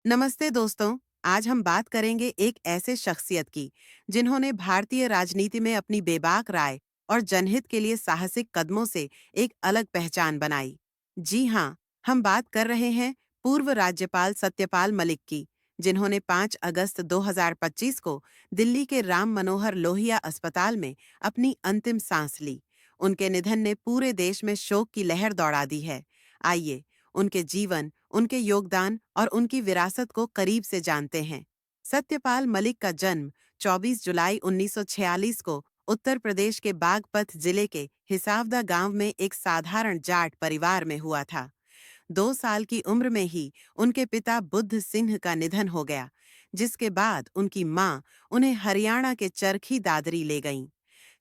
नमस्ते दोस्तों। आज हम बात करेंगे एक ऐसे शख्सियत की जिन्होंने भारतीय राजनीति में अपनी बेबाक राय और जनहित के लिए साहसिक कदमों से एक अलग पहचान बनाई। जी हाँ, हम बात कर रहे हैं पूर्व राज्यपाल सत्यपाल मलिक की, जिन्होंने 5 अगस्त 2025 को दिल्ली के राम मनोहर लोहिया अस्पताल में अपनी अंतिम सांस ली। उनके निधन ने पूरे देश में शोक की लहर दौड़ा दी है। आइए उनके जीवन, उनके योगदान और उनकी विरासत को करीब से जानते हैं। सत्यपाल मलिक का जन्म 24 जुलाई 1946 को उत्तर प्रदेश के बागपत जिले के हिसावदा गांव में एक साधारण जाट परिवार में हुआ था। 2 साल की उम्र में ही उनके पिता बुद्ध सिंह का निधन हो गया, जिसके बाद उनकी मां उन्हें हरियाणा के चरखी दादरी ले गईं।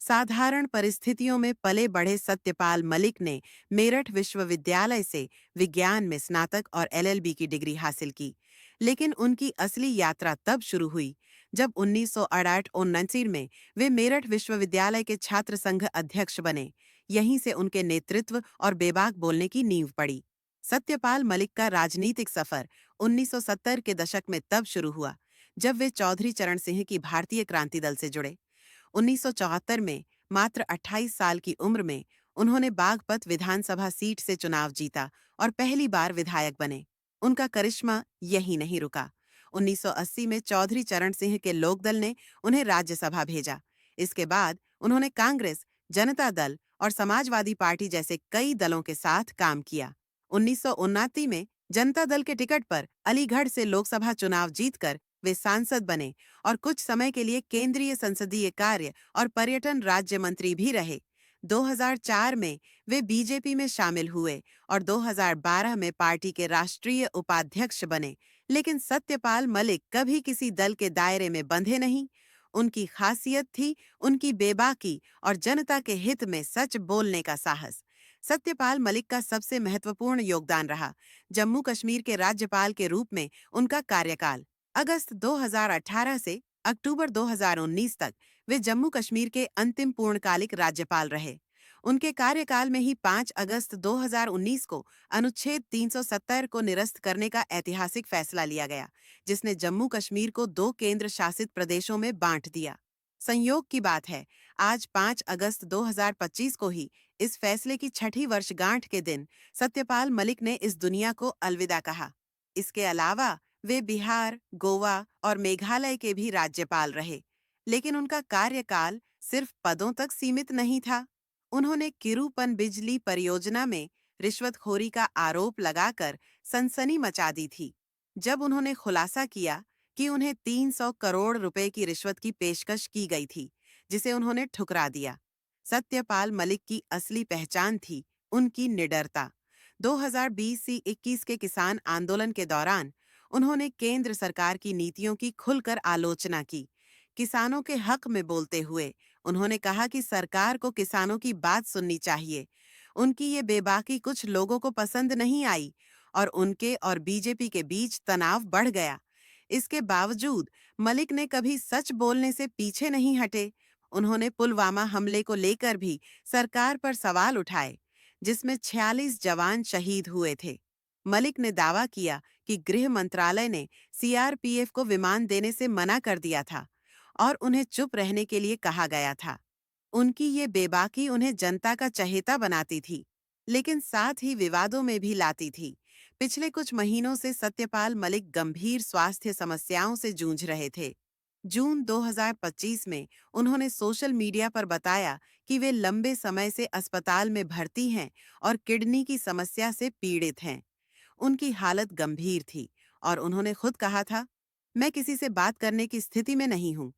साधारण परिस्थितियों में पले बढ़े सत्यपाल मलिक ने मेरठ विश्वविद्यालय से विज्ञान में स्नातक और एलएलबी की डिग्री हासिल की। लेकिन उनकी असली यात्रा तब शुरू हुई जब 1968-69 में वे मेरठ विश्वविद्यालय के छात्र संघ अध्यक्ष बने। यहीं से उनके नेतृत्व और बेबाक बोलने की नींव पड़ी। सत्यपाल मलिक का राजनीतिक सफर 1970 के दशक में तब शुरू हुआ जब वे चौधरी चरण सिंह की भारतीय क्रांति दल से जुड़े। 1974 में मात्र 28 साल की उम्र में उन्होंने बागपत विधानसभा सीट से चुनाव जीता और पहली बार विधायक बने। उनका करिश्मा यहीं नहीं रुका। 1980 में चौधरी चरण सिंह के लोकदल ने उन्हें राज्यसभा भेजा। इसके बाद उन्होंने कांग्रेस, जनता दल और समाजवादी पार्टी जैसे कई दलों के साथ काम किया। 1979 में जनता दल के टिकट पर अलीगढ़ से लोकसभा चुनाव जीतकर वे सांसद बने और कुछ समय के लिए केंद्रीय संसदीय कार्य और पर्यटन राज्य मंत्री भी रहे। 2004 में वे बीजेपी में शामिल हुए और 2012 में पार्टी के राष्ट्रीय उपाध्यक्ष बने। लेकिन सत्यपाल मलिक कभी किसी दल के दायरे में बंधे नहीं। उनकी खासियत थी उनकी बेबाकी और जनता के हित में सच बोलने का साहस। सत्यपाल मलिक का सबसे महत्वपूर्ण योगदान रहा जम्मू कश्मीर के राज्यपाल के रूप में उनका कार्यकाल। अगस्त 2018 से अक्टूबर 2019 तक वे जम्मू कश्मीर के अंतिम पूर्णकालिक राज्यपाल रहे। उनके कार्यकाल में ही 5 अगस्त 2019 को अनुच्छेद 370 को निरस्त करने का ऐतिहासिक फैसला लिया गया, जिसने जम्मू कश्मीर को 2 केंद्र शासित प्रदेशों में बांट दिया। संयोग की बात है, आज 5 अगस्त 2025 को ही इस फैसले की 6ठी वर्षगांठ के दिन सत्यपाल मलिक ने इस दुनिया को अलविदा कहा। इसके अलावा वे बिहार, गोवा और मेघालय के भी राज्यपाल रहे। लेकिन उनका कार्यकाल सिर्फ पदों तक सीमित नहीं था। उन्होंने किरूपन बिजली परियोजना में रिश्वतखोरी का आरोप लगाकर सनसनी मचा दी थी, जब उन्होंने खुलासा किया कि उन्हें 300 करोड़ रुपए की रिश्वत की पेशकश की गई थी, जिसे उन्होंने ठुकरा दिया। सत्यपाल मलिक की असली पहचान थी उनकी निडरता। 2020 से 21 के किसान आंदोलन के दौरान उन्होंने केंद्र सरकार की नीतियों की खुलकर आलोचना की। किसानों के हक में बोलते हुए उन्होंने कहा कि सरकार को किसानों की बात सुननी चाहिए। उनकी ये बेबाकी कुछ लोगों को पसंद नहीं आई और उनके और बीजेपी के बीच तनाव बढ़ गया। इसके बावजूद मलिक ने कभी सच बोलने से पीछे नहीं हटे। उन्होंने पुलवामा हमले को लेकर भी सरकार पर सवाल उठाए, जिसमें 46 जवान शहीद हुए थे। मलिक ने दावा किया कि गृह मंत्रालय ने सीआरपीएफ को विमान देने से मना कर दिया था और उन्हें चुप रहने के लिए कहा गया था। उनकी ये बेबाकी उन्हें जनता का चहेता बनाती थी, लेकिन साथ ही विवादों में भी लाती थी। पिछले कुछ महीनों से सत्यपाल मलिक गंभीर स्वास्थ्य समस्याओं से जूझ रहे थे। जून 2025 में उन्होंने सोशल मीडिया पर बताया कि वे लंबे समय से अस्पताल में भर्ती हैं और किडनी की समस्या से पीड़ित हैं। उनकी हालत गंभीर थी और उन्होंने खुद कहा था, मैं किसी से बात करने की स्थिति में नहीं हूं।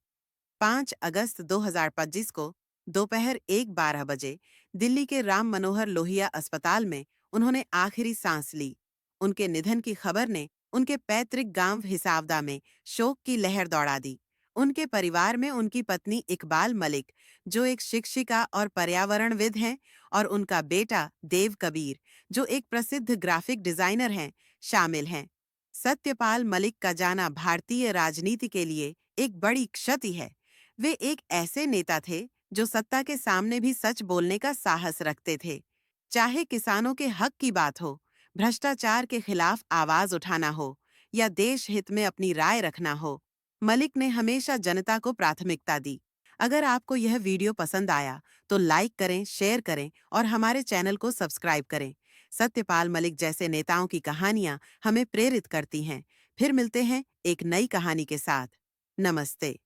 5 अगस्त 2025 को दोपहर 1:12 बजे दिल्ली के राम मनोहर लोहिया अस्पताल में उन्होंने आखिरी सांस ली। उनके निधन की खबर ने उनके पैतृक गांव हिसावदा में शोक की लहर दौड़ा दी। उनके परिवार में उनकी पत्नी इकबाल मलिक, जो एक शिक्षिका और पर्यावरणविद हैं, और उनका बेटा देव कबीर, जो एक प्रसिद्ध ग्राफिक डिजाइनर हैं, शामिल हैं। सत्यपाल मलिक का जाना भारतीय राजनीति के लिए एक बड़ी क्षति है। वे एक ऐसे नेता थे जो सत्ता के सामने भी सच बोलने का साहस रखते थे। चाहे किसानों के हक की बात हो, भ्रष्टाचार के खिलाफ आवाज उठाना हो या देश हित में अपनी राय रखना हो, मलिक ने हमेशा जनता को प्राथमिकता दी। अगर आपको यह वीडियो पसंद आया तो लाइक करें, शेयर करें और हमारे चैनल को सब्सक्राइब करें। सत्यपाल मलिक जैसे नेताओं की कहानियां हमें प्रेरित करती हैं। फिर मिलते हैं एक नई कहानी के साथ। नमस्ते।